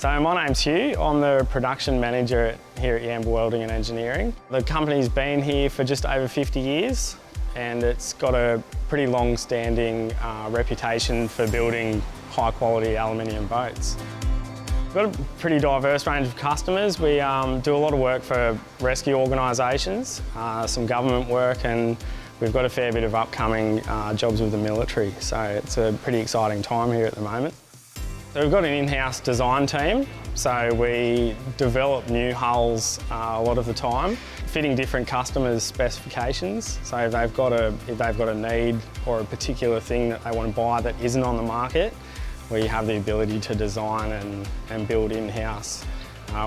So my name's Hugh. I'm the production manager here at Yamba Welding and Engineering. The company's been here for just over 50 years and it's got a pretty long-standing reputation for building high-quality aluminium boats. We've got a pretty diverse range of customers. We do a lot of work for rescue organisations, some government work, and we've got a fair bit of upcoming jobs with the military. So it's a pretty exciting time here at the moment. So we've got an in-house design team, so we develop new hulls a lot of the time, fitting different customers' specifications. So if they've got a need or a particular thing that they want to buy that isn't on the market, we have the ability to design and build in-house,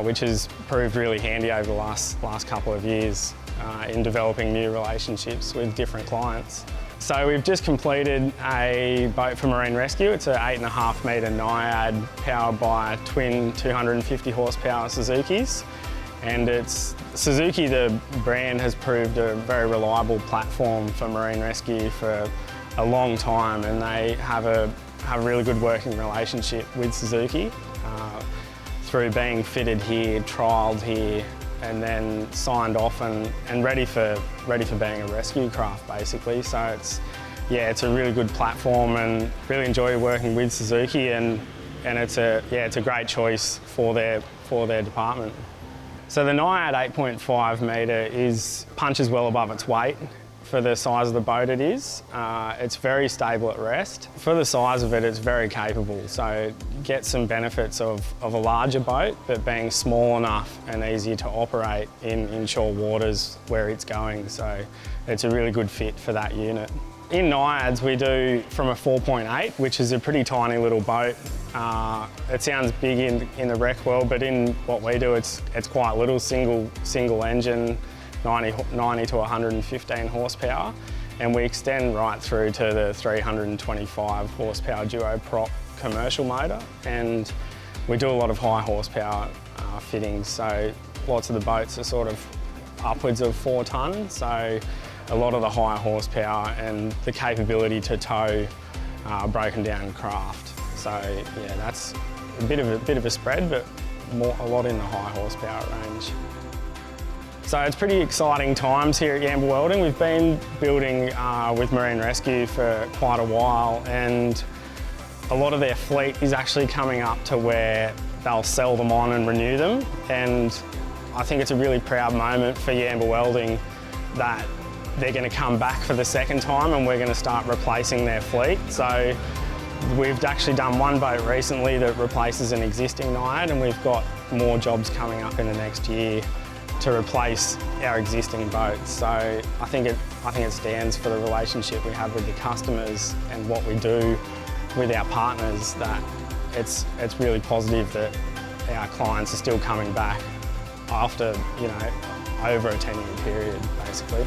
which has proved really handy over the last couple of years in developing new relationships with different clients. So we've just completed a boat for Marine Rescue. It's an 8.5 metre NIAD powered by twin 250 horsepower Suzukis. And Suzuki, the brand, has proved a very reliable platform for Marine Rescue for a long time, and they have a really good working relationship with Suzuki through being fitted here, trialled here, and then signed off and ready for being a rescue craft, basically. So it's a really good platform, and really enjoy working with Suzuki, and it's a great choice for their department. So the NIAD 8.5 metre punches well above its weight for the size of the boat it is. It's very stable at rest. For the size of it, it's very capable. So you get some benefits of a larger boat, but being small enough and easier to operate in inshore waters where it's going. So it's a really good fit for that unit. In NIADs, we do from a 4.8, which is a pretty tiny little boat. It sounds big in the rec world, but in what we do, it's quite little, single engine, 90 to 115 horsepower, and we extend right through to the 325 horsepower duo prop commercial motor, and we do a lot of high horsepower fittings. So lots of the boats are sort of upwards of 4 tonne, so a lot of the high horsepower and the capability to tow broken down craft. So yeah, that's a bit of a spread, but a lot in the high horsepower range. So it's pretty exciting times here at Yamba Welding. We've been building with Marine Rescue for quite a while, and a lot of their fleet is actually coming up to where they'll sell them on and renew them. And I think it's a really proud moment for Yamba Welding that they're going to come back for the second time and we're going to start replacing their fleet. So we've actually done one boat recently that replaces an existing NIAD, and we've got more jobs coming up in the next year to replace our existing boats. So I think it stands for the relationship we have with the customers and what we do with our partners, that it's really positive that our clients are still coming back after, over a 10-year period, basically.